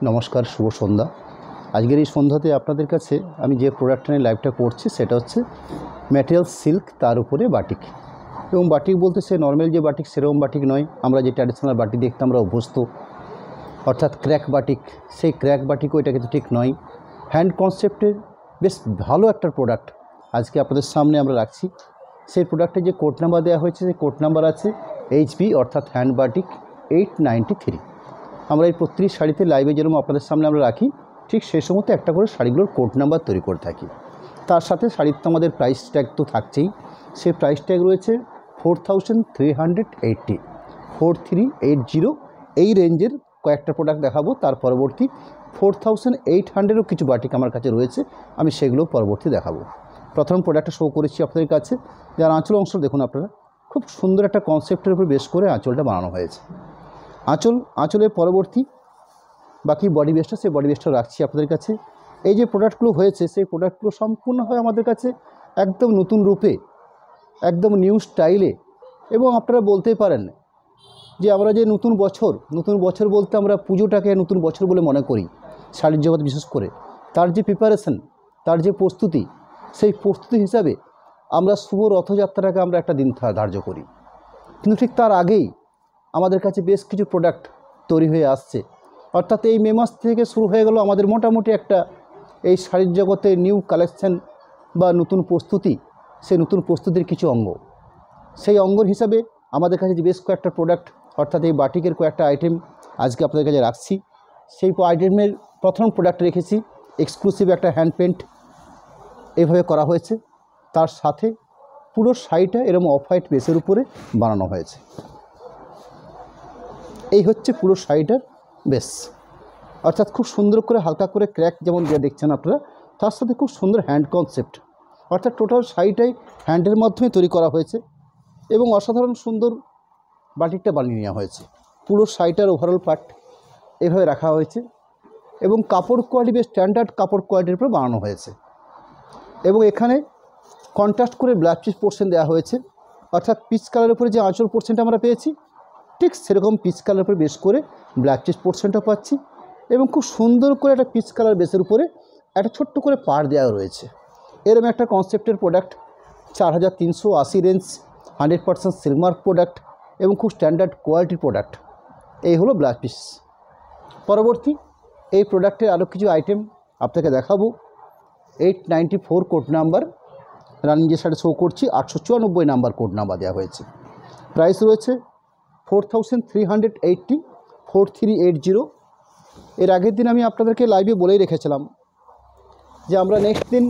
নমস্কার, শুভ সন্ধ্যা। আজকের এই সন্ধ্যাতে আপনাদের কাছে আমি যে প্রোডাক্টটা নিয়ে লাইভটা করছি সেটা হচ্ছে ম্যাটেরিয়াল সিল্ক, তার উপরে বাটিক। এবং বাটিক বলতে সে নর্মাল যে বাটিক সেরকম বাটিক নয়, আমরা যে ট্র্যাডিশনাল বাটিক দেখতে আমরা অভ্যস্ত, অর্থাৎ ক্র্যাক বাটিক। সেই ক্র্যাক বাটিকও এটা কিন্তু ঠিক নয়। হ্যান্ড কনসেপ্টের বেশ ভালো একটা প্রোডাক্ট আজকে আপনাদের সামনে আমরা রাখছি। সেই প্রোডাক্টে যে কোড নাম্বার দেওয়া হয়েছে, সেই কোড নাম্বার আছে HB, অর্থাৎ হ্যান্ড বাটিক 893। আমরা এই প্রত্যেক শাড়িতে লাইভে যেরকম আপনাদের সামনে আমরা রাখি, ঠিক সেই সময় একটা করে শাড়িগুলোর কোড নাম্বার তৈরি করে থাকি। তার সাথে শাড়ির তো আমাদের প্রাইস ট্যাগ তো থাকছেই। সেই প্রাইস ট্যাগ রয়েছে 4380, 4380। এই রেঞ্জের কয়েকটা প্রোডাক্ট দেখাবো। তার পরবর্তী 4800-ও কিছু বাটিক আমার কাছে রয়েছে, আমি সেগুলো পরবর্তী দেখাবো। প্রথম প্রোডাক্টটা শো করেছি আপনাদের কাছে, যার আঁচল অংশ দেখুন আপনারা, খুব সুন্দর একটা কনসেপ্টের উপর বেশ করে আঁচলটা বানানো হয়েছে। আঁচলের পরবর্তী বাকি বডি বেসটা, সেই বডি বেসটা রাখছি আপনাদের কাছে। এই যে প্রোডাক্টগুলো হয়েছে, সেই প্রোডাক্টগুলো সম্পূর্ণভাবে আমাদের কাছে একদম নতুন রূপে, একদম নিউ স্টাইলে। এবং আপনারা বলতেই পারেন যে আমরা যে নতুন বছর বলতে আমরা পুজোটাকে নতুন বছর বলে মনে করি শাড়ির জগৎ, বিশেষ করে তার যে প্রিপারেশন, তার যে প্রস্তুতি, সেই প্রস্তুতি হিসাবে আমরা শুভ রথযাত্রাটাকে আমরা একটা দিন ধার্য করি। কিন্তু ঠিক তার আগেই আমাদের কাছে বেশ কিছু প্রোডাক্ট তৈরি হয়ে আসছে। অর্থাৎ এই মে মাস থেকে শুরু হয়ে গেল আমাদের মোটামুটি একটা এই শাড়ির জগতে নিউ কালেকশন বা নতুন প্রস্তুতি। সেই নতুন প্রস্তুতির কিছু অঙ্গ, সেই অঙ্গর হিসাবে আমাদের কাছে বেশ কয়েকটা প্রোডাক্ট, অর্থাৎ এই বাটিকের কয়েকটা আইটেম আজকে আপনাদের কাছে রাখছি। সেই আইটেমের প্রথম প্রোডাক্ট রেখেছি এক্সক্লুসিভ একটা হ্যান্ড পেন্ট, এইভাবে করা হয়েছে। তার সাথে পুরো শাড়িটা এরকম অফ হোয়াইট বেসের উপরে বানানো হয়েছে। এই হচ্ছে পুরো শাড়িটার বেস, অর্থাৎ খুব সুন্দর করে হালকা করে ক্র্যাক যেমন দেখছেন আপনারা, তার সাথে খুব সুন্দর হ্যান্ড কনসেপ্ট, অর্থাৎ টোটাল শাড়িটাই হ্যান্ডের মাধ্যমে তৈরি করা হয়েছে এবং অসাধারণ সুন্দর বাটিকটা বানিয়ে নেওয়া হয়েছে। পুরো শাড়িটার ওভারঅল পার্ট এভাবে রাখা হয়েছে এবং কাপড় কোয়ালিটি বেশ স্ট্যান্ডার্ড কাপড় কোয়ালিটির উপর বানানো হয়েছে। এবং এখানে কন্ট্রাস্ট করে ব্ল্যাক পিস পোর্শন দেওয়া হয়েছে, অর্থাৎ পিচ কালারের উপরে যে আঁচল পোর্শনটা আমরা পেয়েছি, ঠিক সেরকম পিচ কালার উপরে বেশ করে ব্ল্যাক চিজ পোর্শনটা পাচ্ছি। এবং খুব সুন্দর করে একটা পিচ কালার বেসের উপরে একটা ছোট্ট করে পাড় দেওয়া রয়েছে। এরকম একটা কনসেপ্টের প্রোডাক্ট, 4380 রেঞ্জ, 100% সিলমার্ক প্রোডাক্ট এবং খুব স্ট্যান্ডার্ড কোয়ালিটির প্রোডাক্ট। এই হলো ব্ল্যাক পিস। পরবর্তী এই প্রোডাক্টের আরও কিছু আইটেম আপনাকে দেখাবো। 894 কোড নাম্বার রানিং যে শাড়ি শো করছি, 894 নাম্বার কোড নাম্বার দেওয়া হয়েছে। প্রাইস রয়েছে 4380, 4380। এর আগের দিন আমি আপনাদেরকে লাইভে বলেই রেখেছিলাম যে আমরা নেক্সট দিন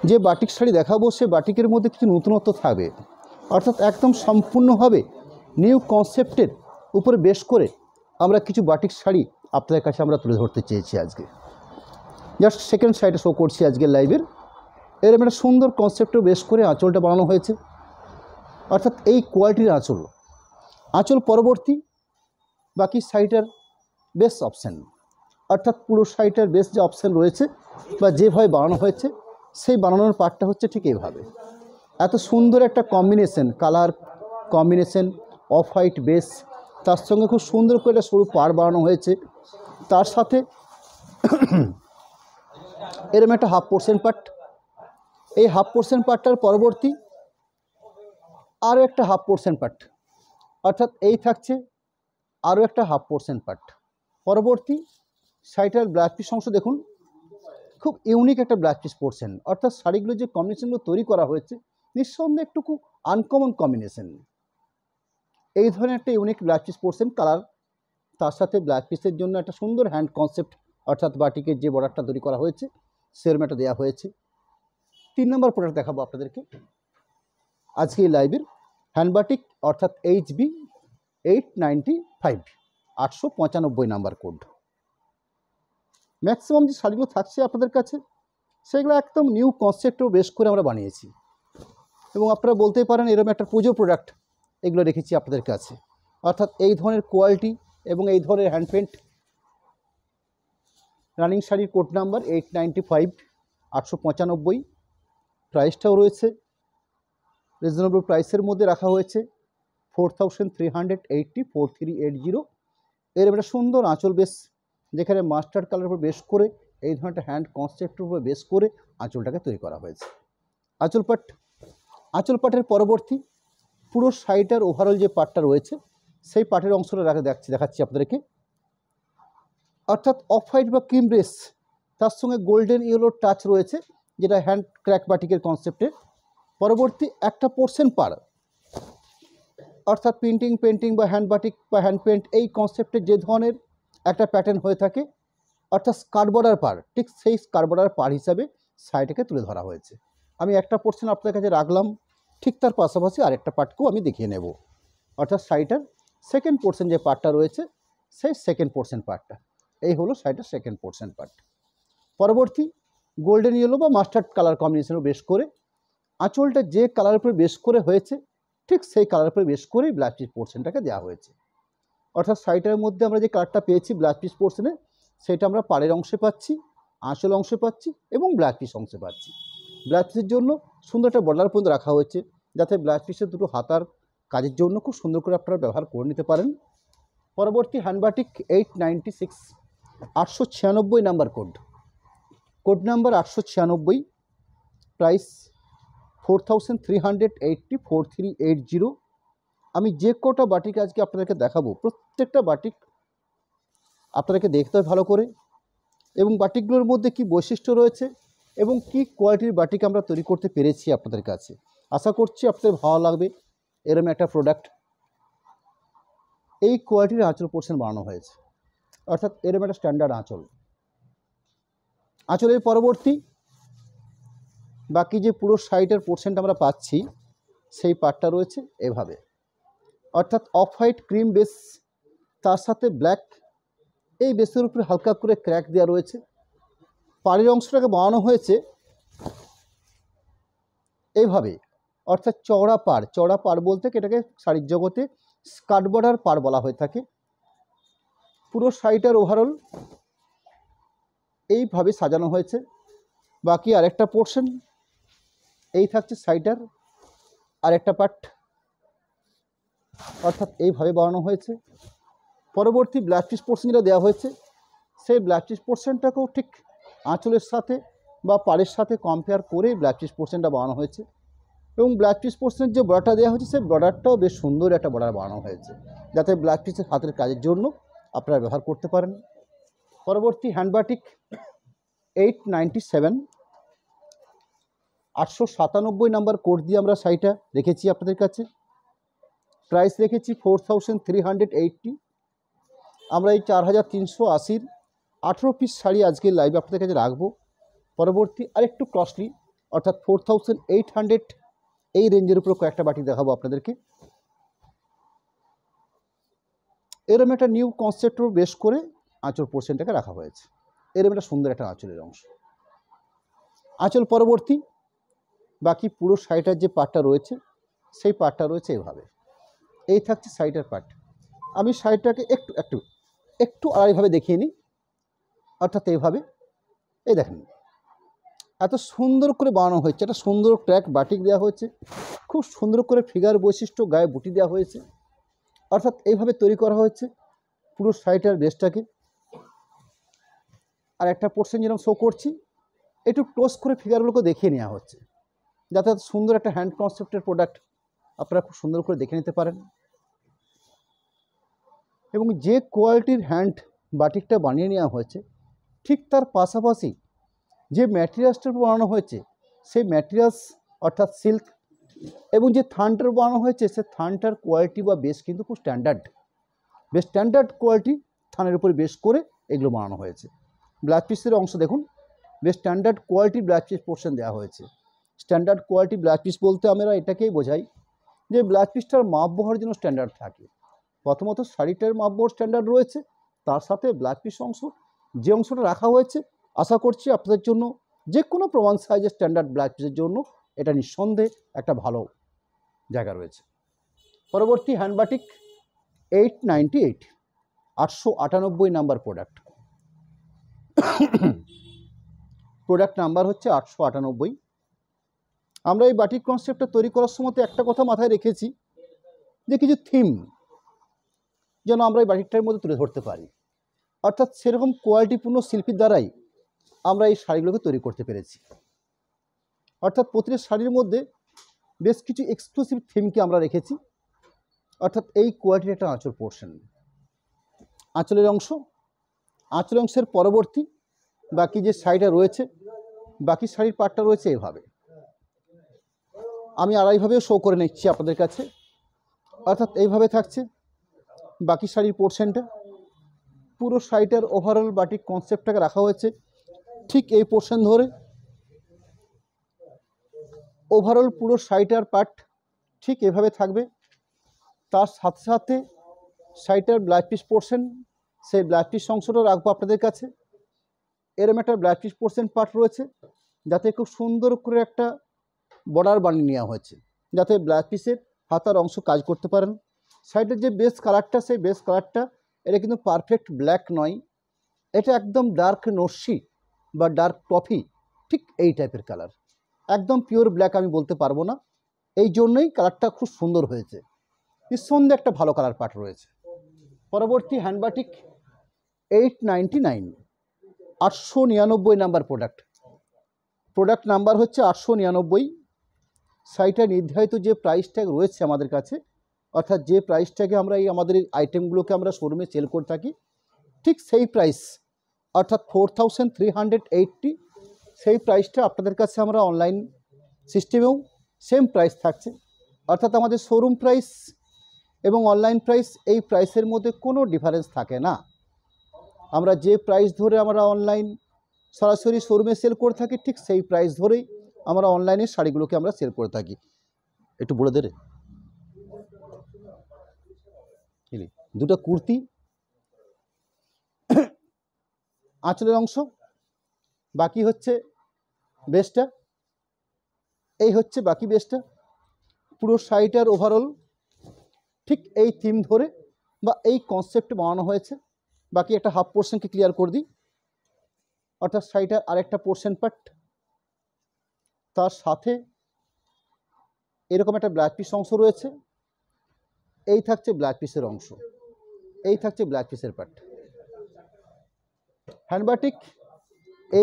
যে বাটিক শাড়ি দেখাবো, সে বাটিকের মধ্যে কিছু নতুনত্ব থাকবে, অর্থাৎ একদম সম্পূর্ণভাবে নিউ কনসেপ্টের উপরে বেশ করে আমরা কিছু বাটিক শাড়ি আপনাদের কাছে আমরা তুলে ধরতে চেয়েছি আজকে। জাস্ট সেকেন্ড শাড়িটা শো করছি আজকের লাইভের। এরকম একটা সুন্দর কনসেপ্টও বেশ করে আঁচলটা বানানো হয়েছে, অর্থাৎ এই কোয়ালিটির আঁচল পরবর্তী বাকি শাড়িটার বেস অপশান, অর্থাৎ পুরো শাড়িটার বেস যে অপশান রয়েছে বা যেভাবে বানানো হয়েছে, সেই বানানোর পার্টটা হচ্ছে ঠিক এইভাবে। এত সুন্দর একটা combination, colour combination, off white base, তার সঙ্গে খুব সুন্দর করে একটা সরু পাড় বানানো হয়েছে। তার সাথে এরকম একটা হাফ পোর্শন পার্ট, এই হাফ পোর্শন পার্টটার পরবর্তী আরও একটা হাফ পোর্শন পার্ট, অর্থাৎ এই থাকছে আরও একটা হাফ পোর্শন পার্ট। পরবর্তী শাড়িটার ব্লাউজ পিস অংশ দেখুন, খুব ইউনিক একটা ব্লাউজ পিস পোর্শন, অর্থাৎ শাড়িগুলো যে কম্বিনেশনগুলো তৈরি করা হয়েছে নিঃসন্দেহে একটু খুব আনকমন কম্বিনেশন। এই ধরনের একটা unique blouse piece portion colour, তার সাথে ব্লাউজ পিসের জন্য একটা সুন্দর হ্যান্ড কনসেপ্ট, অর্থাৎ বাটিকের যে বর্ডারটা তৈরি করা হয়েছে সেরকম একটা দেওয়া হয়েছে। 3 নম্বর প্রোডাক্ট দেখাবো আপনাদেরকে আজকে এই লাইভের, হ্যান্ড বাটিক, অর্থাৎ HB 895, 895 নাম্বার কোড। ম্যাক্সিমাম যে শাড়িগুলো থাকছে আপনাদের কাছে সেগুলো একদম নিউ কনসেপ্টও বেশ করে আমরা বানিয়েছি এবং আপনারা বলতেই পারেন এরকম একটা পুজো প্রোডাক্ট এগুলো রেখেছি আপনাদের কাছে, অর্থাৎ এই ধরনের কোয়ালিটি এবং এই ধরনের হ্যান্ড পেন্ট। রানিং শাড়ির কোড নাম্বার 895, 895। প্রাইসটাও রয়েছে রিজনেবল প্রাইসের মধ্যে রাখা হয়েছে 4380, 4380। এর একটা সুন্দর আঁচল বেশ যেখানে মাস্টার্ড কালারের উপর বেস করে এই ধরনের একটা হ্যান্ড কনসেপ্টের উপর বেস করে আঁচলটাকে তৈরি করা হয়েছে। আঁচল পাটের পরবর্তী পুরো শাড়িটার ওভারঅল যে পার্টটা রয়েছে সেই পাটের অংশটা দেখাচ্ছি আপনাদেরকে, অর্থাৎ অফ হোয়াইট বা ক্রিম বেস, তার সঙ্গে গোল্ডেন ইয়েলোর টাচ রয়েছে, যেটা হ্যান্ড ক্র্যাক বাটিকের কনসেপ্টে। পরবর্তী একটা পোর্শন পার, অর্থাৎ পেন্টিং বা হ্যান্ড বাটিক বা হ্যান্ড পেন্ট এই কনসেপ্টে যে ধরনের একটা প্যাটার্ন হয়ে থাকে, অর্থাৎ স্কার্ট বর্ডার পার, ঠিক সেই স্কার্ট বর্ডার পার হিসাবে শাড়িটাকে তুলে ধরা হয়েছে। আমি একটা পোর্শন আপনাদের কাছে রাখলাম, ঠিক তার পাশাপাশি আরেকটা পার্টকেও আমি দেখিয়ে নেব, অর্থাৎ শাড়িটার সেকেন্ড পোর্শন যে পার্টটা রয়েছে সেই সেকেন্ড পোর্শন পার্টটা, এই হলো শাড়িটার সেকেন্ড পোর্শন পার্ট। পরবর্তী গোল্ডেন ইয়েলো বা মাস্টার্ড কালার কম্বিনেশনও বেশ করে আঁচলটা যে কালারের উপরে বেশ করে হয়েছে ঠিক সেই কালারের উপরে বেশ করেই ব্লাউজ পিস পোর্শনটাকে দেওয়া হয়েছে। অর্থাৎ শাড়িটার মধ্যে আমরা যে কালারটা পেয়েছি ব্লাউজ পিস পোর্শনে, সেটা আমরা পাড়ের অংশে পাচ্ছি, আঁচল অংশে পাচ্ছি এবং ব্লাউজ পিস অংশে পাচ্ছি। ব্লাউজ পিসের জন্য সুন্দর একটা বর্ডার পর্যন্ত রাখা হয়েছে, যাতে ব্লাউজ পিসের দুটো হাতার কাজের জন্য খুব সুন্দর করে আপনারা ব্যবহার করে নিতে পারেন। পরবর্তী হ্যান্ডবাটিক 896, 896 নাম্বার কোড নাম্বার 896, প্রাইস 4380, 4380। আমি যে কটা বাটিক আজকে আপনাদেরকে দেখাবো প্রত্যেকটা বাটিক আপনাদেরকে দেখতে হবে ভালো করে, এবং বাটিকগুলোর মধ্যে কি বৈশিষ্ট্য রয়েছে এবং কি কোয়ালিটির বাটিক আমরা তৈরি করতে পেরেছি আপনাদের কাছে। আশা করছি আপনাদের ভালো লাগবে। এরকম একটা প্রোডাক্ট, এই কোয়ালিটির আঁচল পোর্শন বানানো হয়েছে, অর্থাৎ এরকম একটা স্ট্যান্ডার্ড আঁচলের পরবর্তী বাকি যে পুরো শাড়িটার পোর্শনটা আমরা পাচ্ছি সেই পার্টটা রয়েছে এভাবে, অর্থাৎ অফ হোয়াইট ক্রিম বেস, তার সাথে ব্ল্যাক, এই বেসের উপরে হালকা করে ক্র্যাক দেওয়া রয়েছে। পাড়ের অংশটাকে বানানো হয়েছে এইভাবে, অর্থাৎ চওড়া পাড় বলতে এটাকে শাড়ির জগতে স্কার্ট বর্ডার পাড় বলা হয়ে থাকে। পুরো শাড়িটার ওভারঅল এইভাবে সাজানো হয়েছে। বাকি আরেকটা পোর্শন এই থাকছে শাড়িটার আরেকটা পার্ট, অর্থাৎ এইভাবে বানানো হয়েছে। পরবর্তী ব্লাউজ পিস পোর্শন যেটা দেওয়া হয়েছে সেই ব্লাউজ পিস পোর্শনটাকেও ঠিক আঁচলের সাথে বা পাড়ের সাথে কম্পেয়ার করে ব্লাউজ পিস পোর্শনটা বানানো হয়েছে, এবং ব্লাউজ পিস পোর্শনের যে বর্ডারটা দেওয়া হয়েছে সেই বর্ডারটাও বেশ সুন্দর একটা বর্ডার বানানো হয়েছে, যাতে ব্লাউজ পিসের হাতের কাজের জন্য আপনারা ব্যবহার করতে পারেন। পরবর্তী হ্যান্ডবাটিক 897, 897 নাম্বার কোড দিয়ে আমরা শাড়িটা রেখেছি আপনাদের কাছে। প্রাইস রেখেছি 4380। আমরা এই 4380-র 18 পিস শাড়ি আজকে লাইভে আপনাদের কাছে রাখবো। পরবর্তী আরেকটু কস্টলি, অর্থাৎ 4800 এই রেঞ্জের উপর কয়েকটা বাটি দেখাবো আপনাদেরকে। এরম একটা নিউ কনসেপ্টের বেশ করে আঁচল পোর্শনটাকে রাখা হয়েছে, এরম একটা সুন্দর একটা আঁচলের অংশ। আঁচল পরবর্তী বাকি পুরো শাড়িটার যে পার্টটা রয়েছে সেই পার্টটা রয়েছে এভাবে, এই থাকছে শাড়িটার পার্ট। আমি শাড়িটাকে একটু আড়াইভাবে দেখিয়ে নিই, অর্থাৎ এইভাবে, এই দেখেন এত সুন্দর করে বানানো হয়েছে, একটা সুন্দর ট্র্যাক বাটিক দেওয়া হয়েছে, খুব সুন্দর করে ফিগার বৈশিষ্ট্য গায়ে বুটি দেওয়া হয়েছে, অর্থাৎ এইভাবে তৈরি করা হয়েছে পুরো শাড়িটার বেসটাকে। আর একটা পোর্শন যেরকম শো করছি একটু ক্লোজ করে ফিগারগুলোকে দেখিয়ে নেওয়া হচ্ছে, যাতে সুন্দর একটা হ্যান্ড কনসেপ্টের প্রোডাক্ট আপনারা খুব সুন্দর করে দেখে নিতে পারেন। এবং যে কোয়ালিটির হ্যান্ড বাটিকটা বানিয়ে নেওয়া হয়েছে ঠিক তার পাশাপাশি যে ম্যাটেরিয়ালসটার বানানো হয়েছে সেই ম্যাটেরিয়ালস অর্থাৎ সিল্ক, এবং যে থানটার বানানো হয়েছে সে থানটার কোয়ালিটি বা বেস কিন্তু খুব স্ট্যান্ডার্ড কোয়ালিটি থানের উপরে বেস করে এগুলো বানানো হয়েছে। ব্লাউজ পিসের অংশ দেখুন, বেশ standard quality blouse piece portion দেওয়া হয়েছে। স্ট্যান্ডার্ড কোয়ালিটি ব্লাউজ পিস বলতে আমরা এটাকেই বোঝাই যে ব্লাউজ পিসটার মাপ বহর জন্য স্ট্যান্ডার্ড থাকে। প্রথমত শাড়িটার মাপ বহর স্ট্যান্ডার্ড রয়েছে, তার সাথে ব্লাউজ পিস অংশ যে অংশটা রাখা হয়েছে আশা করছি আপনাদের জন্য যে কোনো প্রমাণ সাইজের স্ট্যান্ডার্ড ব্লাউজ পিসের জন্য এটা নিঃসন্দেহে একটা ভালো জায়গা রয়েছে। পরবর্তী হ্যান্ডবাটিক 898, 898 নাম্বার প্রোডাক্ট নাম্বার হচ্ছে 898। আমরা এই বাটিক কনসেপ্টটা তৈরি করার সময় একটা কথা মাথায় রেখেছি যে কিছু থিম যেন আমরা এই বাটিকটার মধ্যে তুলে ধরতে পারি, অর্থাৎ সেরকম কোয়ালিটিপূর্ণ শিল্পীর দ্বারাই আমরা এই শাড়িগুলোকে তৈরি করতে পেরেছি। অর্থাৎ প্রতিটি শাড়ির মধ্যে বেশ কিছু এক্সক্লুসিভ থিমকে আমরা রেখেছি। অর্থাৎ এই কোয়ালিটির একটা আঁচল পোর্শন, আঁচলের অংশ, আঁচল অংশের পরবর্তী বাকি যে শাড়িটা রয়েছে, বাকি শাড়ির পাটটা রয়েছে এভাবে। আমি আড়াইভাবেও শো করে নিচ্ছি আপনাদের কাছে। অর্থাৎ এইভাবে থাকছে বাকি শাড়ির পোর্শনটা। পুরো শাড়িটার ওভারঅল বাটিক কনসেপ্টটাকে রাখা হয়েছে ঠিক এই পোর্শন ধরে। ওভারঅল পুরো শাড়িটার পার্ট ঠিক এভাবে থাকবে। তার সাথে সাথে শাড়িটার ব্লাউজ পিস পোর্শন, সেই ব্লাউজ পিস অংশটা রাখবো আপনাদের কাছে। এরম একটা ব্লাউজ পিস পোর্শন পার্ট রয়েছে, যাতে খুব সুন্দর করে একটা বর্ডার বানিয়ে নেওয়া হয়েছে, যাতে ব্লাউজ পিসের হাতার অংশ কাজ করতে পারেন। শাড়িটার যে বেস কালারটা, সেই বেস কালারটা এটা কিন্তু পারফেক্ট ব্ল্যাক নয়, এটা একদম ডার্ক নস্যি বা ডার্ক কফি, ঠিক এই টাইপের কালার। একদম পিওর ব্ল্যাক আমি বলতে পারবো না, এই জন্যই কালারটা খুব সুন্দর হয়েছে। নিঃসন্দেহে একটা ভালো কালার পাট রয়েছে। পরবর্তী হ্যান্ডবাটিক 899, 899 নাম্বার প্রোডাক্ট নাম্বার হচ্ছে 899। শাড়িটা নির্ধারিত যে প্রাইস ট্যাগ রয়েছে আমাদের কাছে, অর্থাৎ যে প্রাইস ট্যাগে আমরা এই আমাদের আইটেমগুলোকে আমরা শোরুমে সেল করে থাকি, ঠিক সেই প্রাইস অর্থাৎ 4380, সেই প্রাইসটা আপনাদের কাছে আমরা অনলাইন সিস্টেমেও সেম প্রাইস থাকছে। অর্থাৎ আমাদের শোরুম প্রাইস এবং অনলাইন প্রাইস, এই প্রাইসের মধ্যে কোনো ডিফারেন্স থাকে না। আমরা যে প্রাইস ধরে আমরা অনলাইন সরাসরি শোরুমে সেল করে থাকি, ঠিক সেই প্রাইস ধরেই আমরা অনলাইনে শাড়িগুলোকে আমরা সেল করে থাকি। একটু বলে দে রে। দুটো কুর্তি, আঁচলের অংশ, বাকি হচ্ছে বেসটা, এই হচ্ছে বাকি বেসটা। পুরো শাড়িটার ওভারঅল ঠিক এই থিম ধরে বা এই কনসেপ্টে বানানো হয়েছে। বাকি একটা হাফ পোর্শনকে ক্লিয়ার করে দিই, অর্থাৎ শাড়িটার আরেকটা পোর্শন পার্ট, তার সাথে এরকম একটা ব্লাউজ পিস অংশ রয়েছে। এই থাকছে ব্লাউজ পিসের অংশ, এই থাকছে ব্লাউজ পিসের পার্ট। হ্যান্ডবাটিক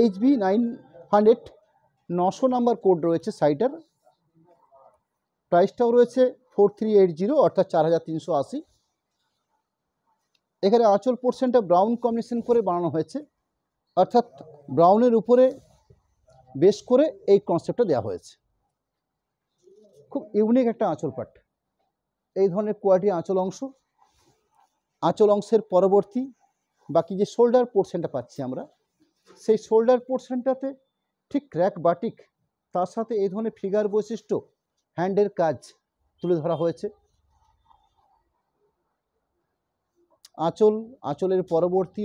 HB 900, 900 নাম্বার কোড রয়েছে শাড়িটার। প্রাইসটাও রয়েছে 4380, অর্থাৎ 4380। এখানে আঁচল পোর্শনটা ব্রাউন কম্বিনেশন করে বানানো হয়েছে, অর্থাৎ ব্রাউনের উপরে বেশ করে এই কনসেপ্টটা দেওয়া হয়েছে। খুব ইউনিক একটা আঁচল পাট, এই ধরনের কোয়ালিটি আঁচল অংশ। আঁচল অংশের পরবর্তী বাকি যে শোল্ডার পোর্শনটা পাচ্ছি আমরা, সেই শোল্ডার পোর্শনটাতে ঠিক র্যাক বাটিক, তার সাথে এই ধরনের ফিগার বৈশিষ্ট্য, হ্যান্ডের কাজ তুলে ধরা হয়েছে। আঁচলের পরবর্তী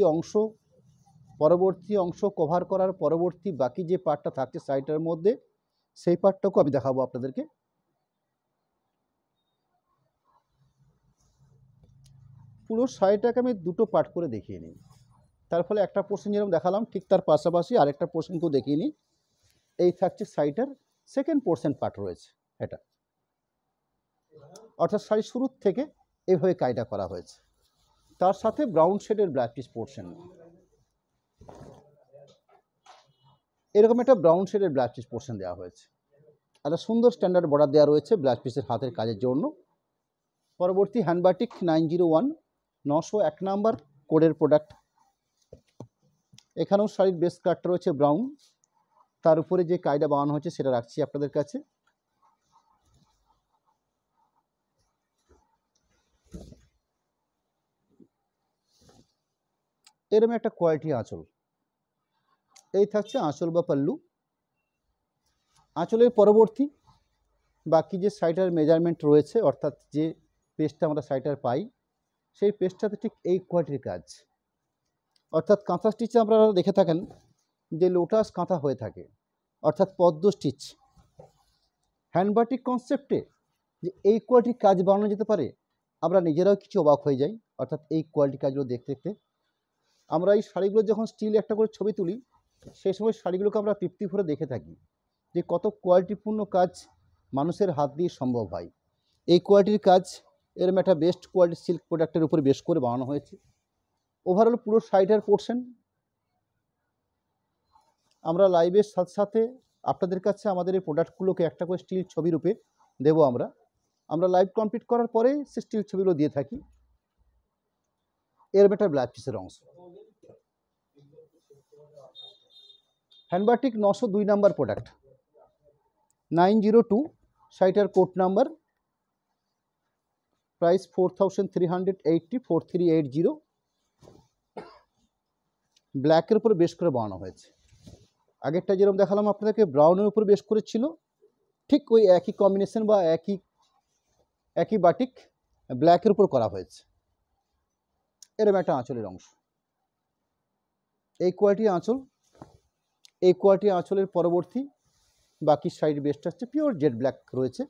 অংশ কভার করার পরবর্তী বাকি যে পার্টটা থাকছে শাড়িটার মধ্যে, সেই পার্টটাকেও আমি দেখাবো আপনাদেরকে। পুরো শাড়িটাকে আমি দুটো পার্ট করে দেখিয়ে নিই, তার ফলে একটা পোর্শন যেরকম দেখালাম ঠিক তার পাশাপাশি আরেকটা পোর্শনকেও দেখিয়ে নিই। এই থাকছে শাড়িটার সেকেন্ড পোর্শন পার্ট রয়েছে এটা, অর্থাৎ শাড়ির শুরুর থেকে এইভাবে কায়দা করা হয়েছে। তার সাথে ব্রাউন শেডের ব্লাউজ পিস পোর্শন, এরকম একটা ব্রাউন শেডের ব্লাউজ পিস পোর্শন দেওয়া হয়েছে। একটা সুন্দর স্ট্যান্ডার্ড বর্ডার দেওয়া রয়েছে ব্লাউজ পিসের হাতের কাজের জন্য। পরবর্তী হ্যান্ডবাটিক 901, 901 নাম্বার কোডের প্রোডাক্ট। এখানেও শাড়ির বেস কালারটা রয়েছে ব্রাউন, তার উপরে যে কায়দা বানানো হয়েছে সেটা রাখছি আপনাদের কাছে। এরকম একটা কোয়ালিটি আঁচল, এই থাকছে আঁচল বা পাল্লু। আঁচলের পরবর্তী বাকি যে শাড়িটার মেজারমেন্ট রয়েছে, অর্থাৎ যে পেজটা আমরা শাড়িটার পাই, সেই পেজটাতে ঠিক এই কোয়ালিটির কাজ। অর্থাৎ কাঁথা স্টিচে আপনারা দেখে থাকেন যে লোটাস কাঁথা হয়ে থাকে, অর্থাৎ পদ্ম স্টিচ। হ্যান্ডবাটিক কনসেপ্টে যে এই কোয়ালিটির কাজ বানানো যেতে পারে, আমরা নিজেরাও কিছু অবাক হয়ে যাই। অর্থাৎ এই কোয়ালিটির কাজগুলো দেখতে দেখতে আমরা এই শাড়িগুলো যখন স্টিল একটা করে ছবি তুলি, সেই সময় শাড়িগুলোকে আমরা তৃপ্তি ভরে দেখে থাকি যে কত কোয়ালিটিপূর্ণ কাজ মানুষের হাত দিয়ে সম্ভব হয়। এই কোয়ালিটির কাজ এরম একটা বেস্ট কোয়ালিটির সিল্ক প্রোডাক্টের উপরে বেশ করে বানানো হয়েছে। ওভারঅল পুরো শাড়িটার পোর্শন আমরা লাইভের সাথে সাথে আপনাদের কাছে আমাদের এই প্রোডাক্টগুলোকে একটা করে স্টিল ছবি রূপে দেবো। আমরা লাইভ কমপ্লিট করার পরে সে স্টিল ছবিগুলো দিয়ে থাকি। এর একটা ব্লাউজ পিসের অংশ, হ্যান্ডবাটিক 902 নাম্বার প্রোডাক্ট, 902 শাড়িটার কোড নাম্বার, প্রাইস 4380, 4380। ব্ল্যাকের উপরে বেশ করে বানানো হয়েছে। আগেরটা যেরকম দেখালাম আপনাদেরকে ব্রাউনের উপর বেশ করে ছিল, ঠিক ওই একই কম্বিনেশন বা একই বাটিক ব্ল্যাকের উপর করা হয়েছে। এরকম একটা আঁচলের অংশ, এই কোয়ালিটির আঁচল। এই কোয়ালিটির আঁচলের পরবর্তী বাকি সাইড বেসটা হচ্ছে পিওর জেড ব্ল্যাক রয়েছে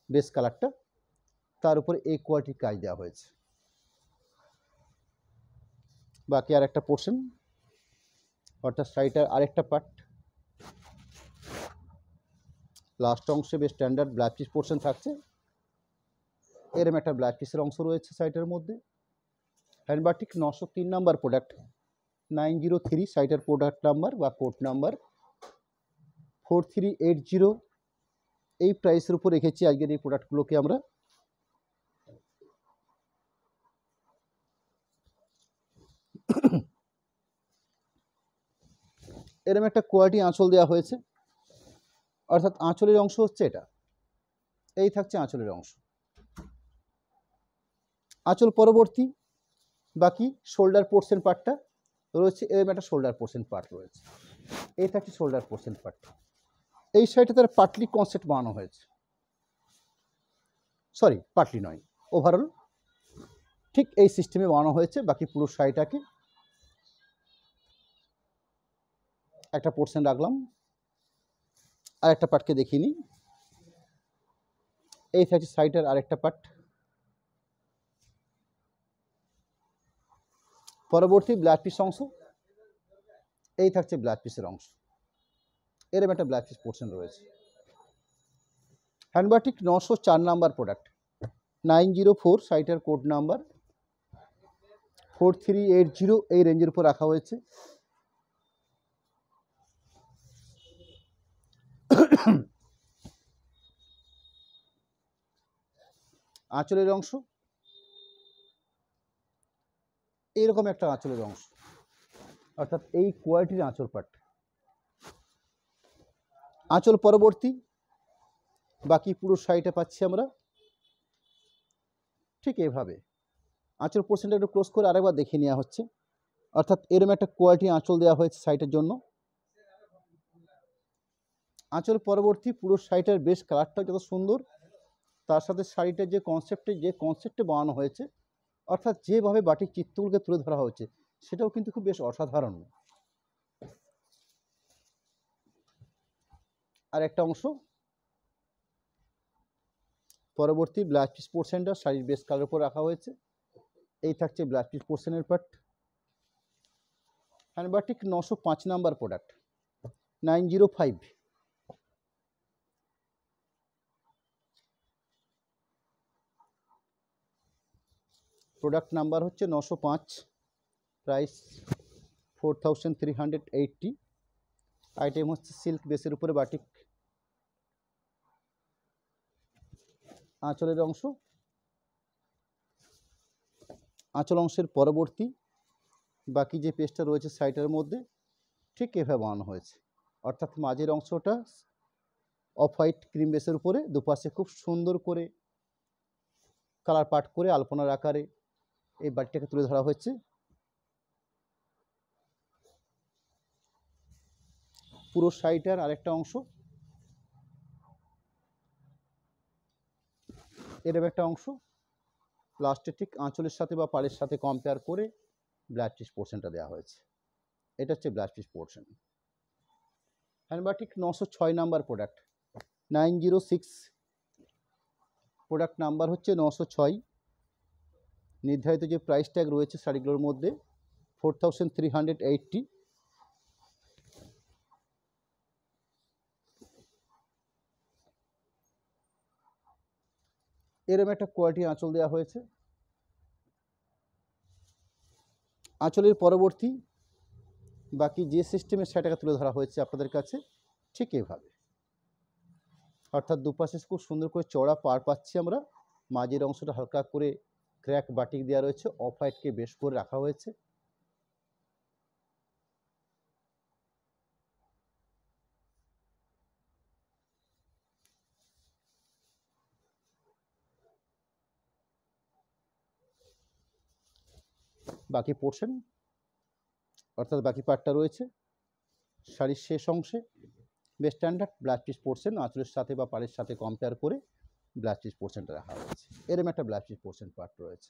বেস কালারটা, তার উপরে এই কোয়ালিটির কাজ দেওয়া হয়েছে। বাকি আর একটা পোর্শন, অর্থাৎ শাড়িটার আরেকটা পার্ট, লাস্ট অংশে বেশ স্ট্যান্ডার্ড ব্লাউজ পিস পোর্শন থাকছে। এরম একটা ব্লাউজ পিসের অংশ রয়েছে শাড়িটার মধ্যে। হ্যান্ডবাটিক 903 নাম্বার প্রোডাক্ট, 903 শাড়িটার প্রোডাক্ট নাম্বার বা কোড নাম্বার 4380। এই প্রাইসের উপর রেখেছি আজকের এই প্রোডাক্টগুলোকে আমরা। এরম একটা কোয়ালিটি আঁচল দেওয়া হয়েছে, অর্থাৎ আঁচলের অংশ হচ্ছে এটা, এই থাকছে আঁচলের অংশ। আঁচল পরবর্তী বাকি শোল্ডার পোর্শন পার্টটা রয়েছে, এরম একটা শোল্ডার পোর্শন পার্ট রয়েছে, এই থাকছে শোল্ডার পোর্শন পার্ট। এই সাইডে তার পাটলি কনসেপ্ট বানানো হয়েছে, সরি পাটলি নয়, ওভারঅল ঠিক এই সিস্টেমে বানানো হয়েছে। বাকি পুরো শাড়িটাকে একটা পোর্শন রাখলাম, আর একটা পার্টকে দেখিনি। এই থাকছে শাড়িটার আরেকটা পার্ট, পরবর্তী ব্লাউজ পিস অংশ, এই থাকছে ব্লাউজ পিসের অংশ। এরকম একটা ব্লাউজ পিস পোর্শন রয়েছে। হ্যান্ডবাটিক 904 নাম্বার প্রোডাক্ট, 904 শাড়িটার কোড নাম্বার 4380। এই রেঞ্জের উপর রাখা হয়েছে। আঁচলের অংশ এইরকম একটা আঁচলের অংশ, অর্থাৎ এই কোয়ালিটির আঁচল পাট। আঁচল পরবর্তী বাকি পুরো শাড়িটা পাচ্ছি আমরা ঠিক এইভাবে। আঁচল পোর্শনটা একটু ক্লোজ করে আরেকবার দেখে নেওয়া হচ্ছে, অর্থাৎ এরকম একটা কোয়ালিটি আঁচল দেওয়া হয়েছে শাড়িটার জন্য। আঁচল পরবর্তী পুরো শাড়িটার বেশ কালারটা যত সুন্দর, তার সাথে শাড়িটার যে কনসেপ্টে বানানো হয়েছে, অর্থাৎ যেভাবে বাটিক চিত্রগুলোকে তুলে ধরা হয়েছে সেটাও কিন্তু খুব বেশ অসাধারণ। আর একটা অংশ পরবর্তী ব্লাউজ পিস পোর্শনটা শাড়ির বেস কালার উপর রাখা হয়েছে, এই থাকছে ব্লাউজ পিস পোর্শনের part. Hand batik 905 number product, 905। Product number হচ্ছে 905, প্রাইস 4380। আইটেম হচ্ছে সিল্ক বেসের উপরে বাটিক। আঁচলের অংশ, আঁচল অংশের পরবর্তী বাকি যে পেজটা রয়েছে সাইডের মধ্যে ঠিক এভাবে বানানো হয়েছে, অর্থাৎ মাঝের অংশটা অফ হোয়াইট ক্রিম বেসের উপরে, দুপাশে খুব সুন্দর করে কালার পাট করে আলপনার আকারে এই বাটিটাকে তুলে ধরা হয়েছে। পুরো শাড়িটার আরেকটা অংশ, এরকম একটা অংশ লাস্টে ঠিক আঁচলের সাথে বা পাড়ের সাথে কম্পেয়ার করে ব্লাউজ পিস পোর্শনটা দেওয়া হয়েছে। এটা হচ্ছে blouse piece portion. Hand batik 906 number product, 906। Product number হচ্ছে 906। নির্ধারিত যে প্রাইস ট্যাগ রয়েছে শাড়িগুলোর মধ্যে 4380। এরম একটা কোয়ালিটি আঁচল দেওয়া হয়েছে। আঁচলের পরবর্তী বাকি যে সিস্টেমের শাড়িটাকে তুলে ধরা হয়েছে আপনাদের কাছে ঠিক এইভাবে, অর্থাৎ দুপাশে খুব সুন্দর করে চড়া পার পাচ্ছি আমরা, মাঝের অংশটা হালকা করে ক্র্যাক বাটিক দেওয়া রয়েছে, অফ হোয়াইটকে বেশ করে রাখা হয়েছে। বাকি পোর্শন অর্থাৎ বাকি পার্টটা রয়েছে শাড়ির শেষ অংশে, বেশ স্ট্যান্ডার্ড ব্লাউজ পিস পোর্শন, আঁচলের সাথে বা পাড়ের সাথে কম্পেয়ার করে ব্লাউজ পিস পোর্শনটা রাখা হয়েছে। এরম একটা ব্লাউজ পিস পোর্শন পার্ট রয়েছে।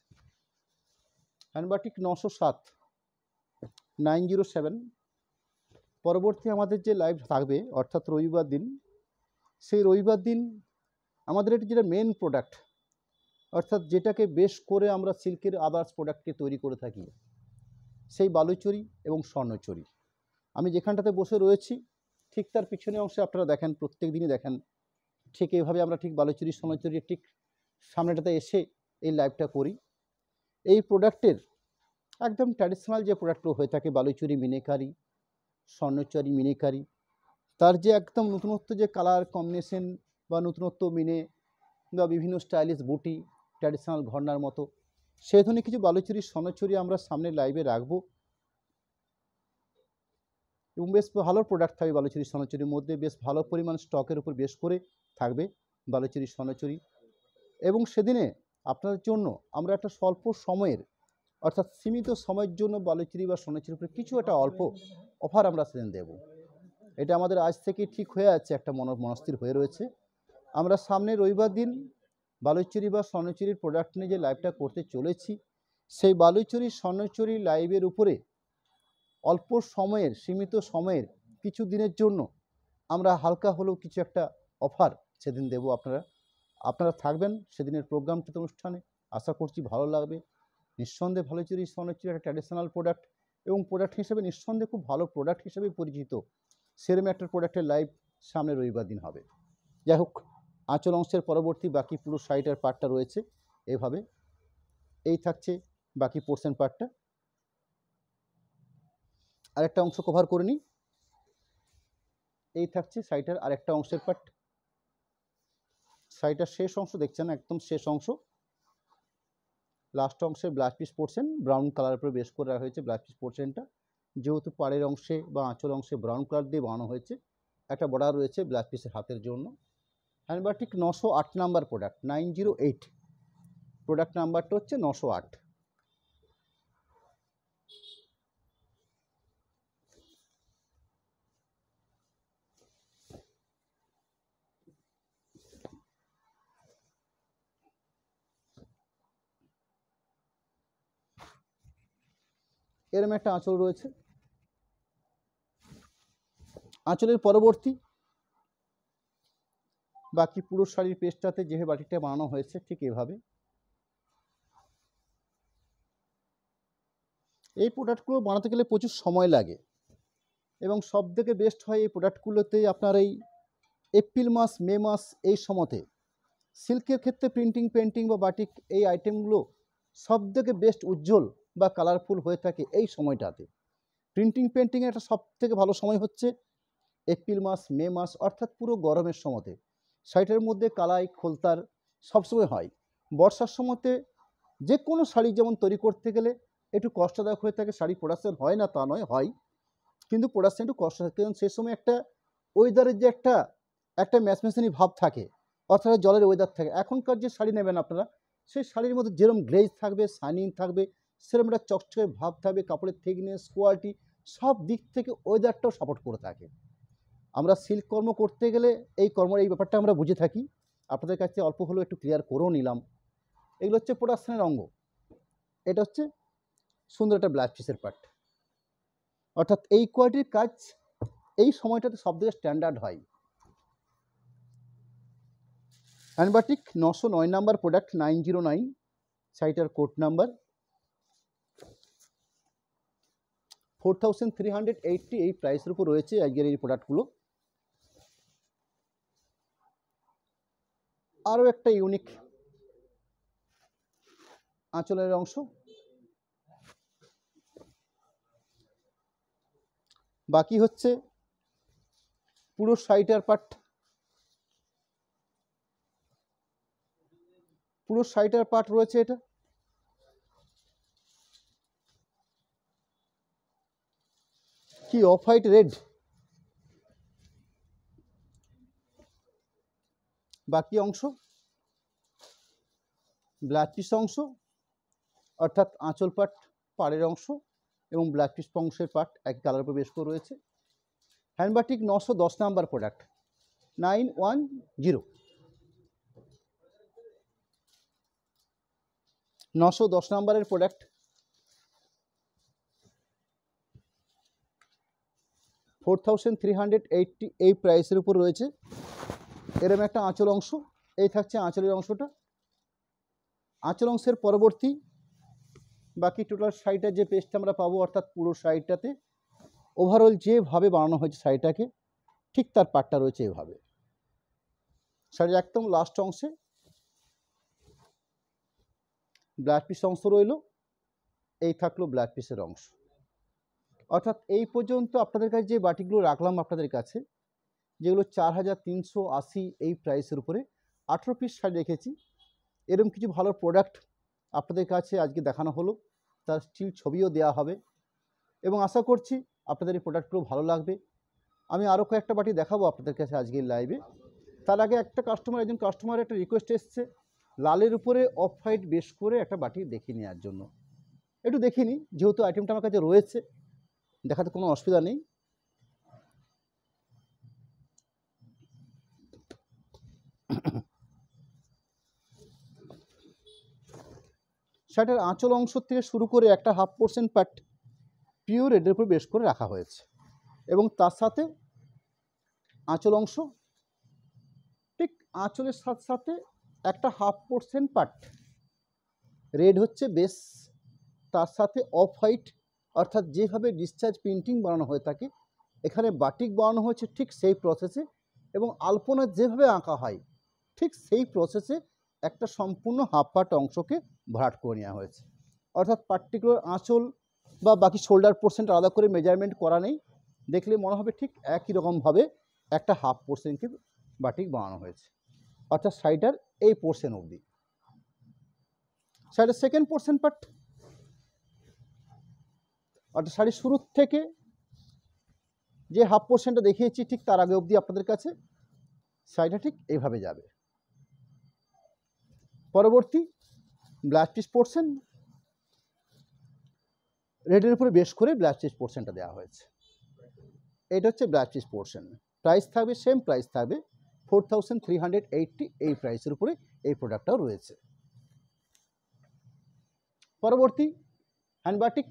হ্যান্ডবাটিক 907 907। পরবর্তী আমাদের যে লাইভ থাকবে অর্থাৎ রবিবার দিন, সেই রবিবার দিন আমাদের এটি যেটা মেন প্রোডাক্ট, অর্থাৎ যেটাকে বেশ করে আমরা সিল্কের আদার্স প্রোডাক্টকে তৈরি করে থাকি, সেই বালুচরী এবং স্বর্ণচরী। আমি যেখানটাতে বসে রয়েছি ঠিক তার পিছনে অংশে আপনারা দেখেন, প্রত্যেক দিনই দেখেন ঠিক এইভাবে আমরা ঠিক বালুচরী স্বর্ণচরীর ঠিক সামনেটাতে এসে এই লাইভটা করি। এই প্রোডাক্টের একদম ট্র্যাডিশনাল যে প্রোডাক্টগুলো হয়ে থাকে বালুচরী মিনেকারি, স্বর্ণচরী মিনেকারি, তার যে একদম নতুনত্ব যে কালার কম্বিনেশন বা নতুনত্ব মিনে বা বিভিন্ন স্টাইলিশ বুটি ট্র্যাডিশনাল ঘরনার মতো, সেই ধরনের কিছু বালুচরী স্বর্ণচরী আমরা সামনে লাইভে রাখবো এবং বেশ ভালো প্রোডাক্ট থাকবে বালুচরী স্বর্ণচরীর মধ্যে, বেশ ভালো পরিমাণ স্টকের উপর বেশ করে থাকবে বালুচরী স্বর্ণচরী। এবং সেদিনে আপনাদের জন্য আমরা একটা স্বল্প সময়ের অর্থাৎ সীমিত সময়ের জন্য বালুচরী বা স্বর্ণচরীর উপরে কিছু একটা অল্প অফার আমরা সেদিন দেব। এটা আমাদের আজ থেকে ঠিক হয়ে আছে, একটা মনস্থির হয়ে রয়েছে। আমরা সামনে রবিবার দিন বালুচরী বা স্বর্ণচরীর প্রোডাক্ট নিয়ে যে লাইভটা করতে চলেছি, সেই বালুচরী স্বর্ণচরী লাইভের উপরে অল্প সময়ের সীমিত সময়ের কিছু দিনের জন্য আমরা হালকা হলেও কিছু একটা অফার সেদিন দেব। আপনারা থাকবেন সেদিনের প্রোগ্রামটিতে, অনুষ্ঠানে। আশা করছি ভালো লাগবে। নিঃসন্দেহে বালুচরী স্বর্ণচরী একটা ট্র্যাডিশনাল প্রোডাক্ট এবং প্রোডাক্ট হিসেবে নিঃসন্দেহে খুব ভালো প্রোডাক্ট হিসেবে পরিচিত, সেরকম একটা প্রোডাক্টের লাইভ সামনে রবিবার দিন হবে। যাই হোক, আঁচল অংশের পরবর্তী বাকি পুরো শাড়িটার পার্টটা রয়েছে এভাবে, এই থাকছে বাকি পোর্শন পার্টটা। আরেকটা অংশ কভার করে নিই, এই থাকছে শাড়িটার আরেকটা অংশের পার্ট। শাড়িটার শেষ অংশ দেখছেন, একদম শেষ অংশ, লাস্ট অংশে blouse piece portion brown colour উপরে বেশ করে রাখা হয়েছে। ব্লাউজ পিস পোর্শনটা যেহেতু পাড়ের অংশে বা আঁচল অংশে ব্রাউন কালার দিয়ে বানানো হয়েছে, একটা বর্ডার রয়েছে ব্লাউজ পিসের হাতের জন্য। হ্যান্ডবাটিক 908 নাম্বার প্রোডাক্ট, 908 প্রোডাক্ট নাম্বারটা হচ্ছে 908। এরম একটা আঁচল রয়েছে। আঁচলের পরবর্তী বাকি পুরো শাড়ির পেজটাতে যেভাবে বাটিকটা বানানো হয়েছে ঠিক এভাবে। এই প্রোডাক্টগুলো বানাতে গেলে প্রচুর সময় লাগে এবং সব থেকে বেস্ট হয় এই প্রোডাক্টগুলোতে আপনার এই এপ্রিল মাস মে মাস এই সময়তে সিল্কের ক্ষেত্রে প্রিন্টিং পেন্টিং বা বাটিক এই আইটেমগুলো সব থেকে বেস্ট উজ্জ্বল বা কালারফুল হয়ে থাকে এই সময়টাতে। প্রিন্টিং পেন্টিংয়ের একটা সব থেকে ভালো সময় হচ্ছে এপ্রিল মাস মে মাস, অর্থাৎ পুরো গরমের সময়তে। শাড়িটার মধ্যে কালাই খোলতার সবসময় হয়। বর্ষার সময়তে যে কোনো শাড়ি যেমন তৈরি করতে গেলে একটু কষ্টদায়ক হয়ে থাকে, শাড়ি প্রোডাকশন হয় না তা নয়, হয়, কিন্তু প্রোডাকশন একটু কষ্ট থাকে, কারণ সেই সময় একটা ওয়েদারের যে একটা ম্যাচমেশানি ভাব থাকে, অর্থাৎ জলের ওয়েদার থাকে। এখনকার যে শাড়ি নেবেন আপনারা, সেই শাড়ির মধ্যে যেরকম গ্লেজ থাকবে, শাইনিং থাকবে, সেরকম একটা চকচকে ভাব থাকবে, কাপড়ের থিকনেস কোয়ালিটি সব দিক থেকে ওয়েদারটাও সাপোর্ট করে থাকে। আমরা সিল্ক কর্ম করতে গেলে এই ব্যাপারটা আমরা বুঝে থাকি। আপনাদের কাছে অল্প হলেও একটু ক্লিয়ার করেও নিলাম। এগুলো হচ্ছে প্রোডাকশনের অঙ্গ। এটা হচ্ছে সুন্দর একটা ব্লাউজ পিসের পার্ট, অর্থাৎ এই কোয়ালিটির কাজ এই সময়টাতে সব থেকে স্ট্যান্ডার্ড হয়। হ্যান্ডবাটিক 909 নাম্বার প্রোডাক্ট, 909 শাড়িটার কোড নাম্বার 4380 এই প্রাইসের উপর রয়েছে আজকের এই প্রোডাক্টগুলো। আরও একটা ইউনিক আঁচলের অংশ, বাকি হচ্ছে পুরো শাড়িটার পাট, পুরো শাড়িটার পাট রয়েছে এটা। কি অফ হোয়াইট রেড, বাকি অংশ ব্ল্যাক পিস অংশ, অর্থাৎ আঁচল পাট পাড়ের অংশ এবং ব্ল্যাক পিস অংশের পাট এক কালার উপর বেশ করে রয়েছে। হ্যান্ডবাটিক 910 নাম্বার প্রোডাক্ট, 910, 910 নাম্বারের প্রোডাক্ট। $4,380 এই প্রাইসের উপর রয়েছে। এরম একটা আঁচল অংশ, এই থাকছে আঁচলের অংশটা। আঁচল অংশের পরবর্তী বাকি টোটাল শাড়িটা যে পেস্টটা আমরা পাবো, অর্থাৎ পুরো শাড়িটাতে ওভারঅল যেভাবে বানানো হয়েছে শাড়িটাকে, ঠিক তার পাটটা রয়েছে এভাবে। শাড়ির একদম লাস্ট অংশে ব্ল্যাক পিস অংশ রইল, এই থাকলো ব্ল্যাক পিসের অংশ। অর্থাৎ এই পর্যন্ত আপনাদের কাছে যে বাটিকগুলো রাখলাম আপনাদের কাছে, যেগুলো 4,380 এই প্রাইসের উপরে 18 পিস শাড়ি রেখেছি। এরকম কিছু ভালো প্রোডাক্ট আপনাদের কাছে আজকে দেখানো হলো, তার স্টিল ছবিও দেওয়া হবে এবং আশা করছি আপনাদের এই প্রোডাক্টগুলো ভালো লাগবে। আমি আরও কয়েকটা বাটি দেখাবো আপনাদের কাছে আজকের লাইভে। তার আগে একজন কাস্টমারের একটা রিকোয়েস্ট এসছে লালের উপরে অফ হোয়াইট বেশ করে একটা বাটি দেখিয়ে নেওয়ার জন্য। একটু দেখিয়ে নিই, যেহেতু আইটেমটা আমার কাছে রয়েছে, দেখাতে কোনো অসুবিধা নেই। শার্টের আঁচল অংশ থেকে শুরু করে একটা 1/2% পাট পিওর রেডের উপর বেশ করে রাখা হয়েছে এবং তার সাথে আঁচল অংশ, ঠিক আঁচলের সাথে সাথে একটা 1/2% পাট রেড হচ্ছে বেস, তার সাথে অফ হোয়াইট, অর্থাৎ যেভাবে ডিসচার্জ প্রিন্টিং বানানো হয়ে থাকে এখানে বাটিক বানানো হয়েছে ঠিক সেই প্রসেসে, এবং আলপনা যেভাবে আঁকা হয় ঠিক সেই প্রসেসে একটা সম্পূর্ণ হাফ পাট অংশকে ভরাট করে নেওয়া হয়েছে। অর্থাৎ পার্টিকুলার আঁচল বা বাকি শোল্ডার পোর্শনটা আলাদা করে মেজারমেন্ট করা নেই, দেখলে মনে হবে ঠিক একই রকমভাবে একটা 1/2% বাটিক বানানো হয়েছে, অর্থাৎ শাড়িটার এই পোর্শন অবধি। শাড়ির সেকেন্ড পোর্শন পার্ট, অর্থাৎ শাড়ির শুরুর থেকে যে 1/2% দেখিয়েছি ঠিক তার আগে অবধি আপনাদের কাছে শাড়িটা ঠিক এইভাবে যাবে। পরবর্তী ব্লাউজ পিস পোর্শন, রেডের উপরে বেশ করে ব্লাউজ পিস পোর্শনটা দেওয়া হয়েছে। এটা হচ্ছে ব্লাউজ পিস পোর্শন। প্রাইস থাকবে সেম প্রাইস থাকবে 4,380 এই প্রাইসের উপরে এই প্রোডাক্টটাও রয়েছে। পরবর্তী হ্যান্ডবাটিক,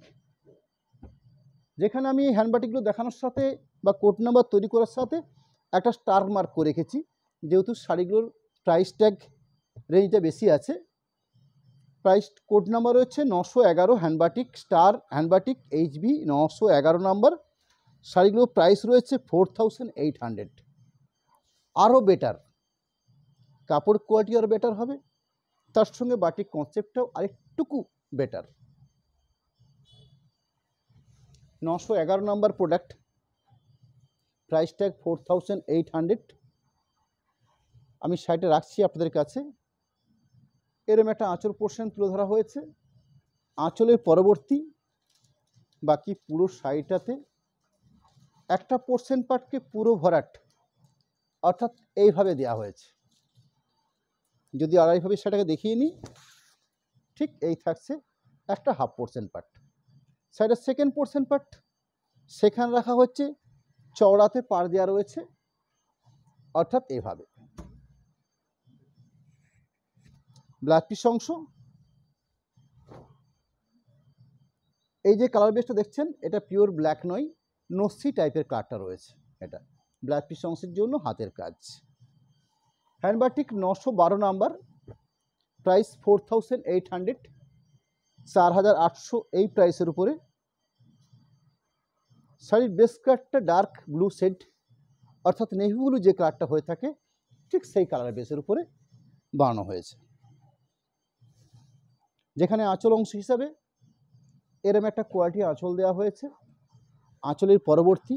যেখানে আমি হ্যান্ডবাটিকগুলো দেখানোর সাথে বা কোড নাম্বার তৈরি করার সাথে একটা স্টার মার্ক করে রেখেছি, যেহেতু শাড়িগুলোর প্রাইস ট্যাগ রেঞ্জটা বেশি আছে। প্রাইস কোড নাম্বার রয়েছে 911, হ্যান্ডবাটিক স্টার হ্যান্ডবাটিক HB 911 নাম্বার। শাড়িগুলোর প্রাইস রয়েছে 4,800। আরও বেটার, কাপড় কোয়ালিটি আরও বেটার হবে, তার সঙ্গে বাটিক কনসেপ্টটাও আরেকটুকু better. 911 number product, price tag 4,800। আমি শাড়িটা রাখছি আপনাদের কাছে। এরম একটা আঁচল পোর্শন তুলে ধরা হয়েছে। আঁচলের পরবর্তী বাকি পুরো শাড়িটাতে একটা পোর্শন পার্টকে পুরো ভরাট, অর্থাৎ এইভাবে দেওয়া হয়েছে। যদি আড়াইভাবে সেটাকে দেখিয়ে নিই, ঠিক এই থাকছে একটা 1/2% পার্ট। শাড়িটার সেকেন্ড পোর্শন পার্ট, সেখানে রাখা হচ্ছে চওড়াতে পাড় দেওয়া রয়েছে, অর্থাৎ এইভাবে। ব্লাউজ পিস অংশ, এই যে কালার বেসটা দেখছেন এটা পিওর ব্ল্যাক নয়, নসি টাইপের কালারটা রয়েছে। এটা ব্লাউজ পিস অংশের জন্য হাতের কাজ। হ্যান্ডবাটিক 912 নাম্বার, প্রাইস 4,800, 4,800 এই প্রাইসের উপরে। শাড়ির বেস কালারটা ডার্ক ব্লু শেড, অর্থাৎ নেভি ব্লু যে কালারটা হয়ে থাকে ঠিক সেই কালারের বেসের উপরে বানানো হয়েছে। যেখানে আঁচল অংশ হিসাবে এরম একটা কোয়ালিটি আঁচল দেওয়া হয়েছে, আঁচলের পরবর্তী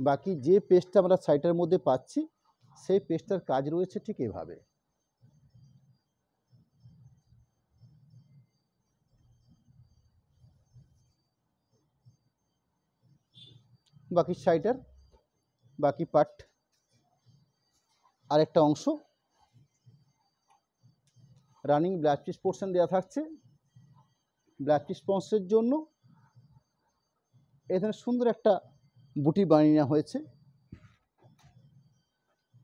বাকি যে পেজটা আমরা শাড়িটার মধ্যে পাচ্ছি সেই পেজটার কাজ রয়েছে ঠিক এভাবে। বাকি শাড়িটার বাকি পার্ট আরেকটা অংশ রানিং ব্লাউজ পিস পোর্শন দেওয়া থাকছে। ব্লাউজ পিস পোর্শনের জন্য এখানে সুন্দর একটা বুটি বানিয়ে নেওয়া হয়েছে।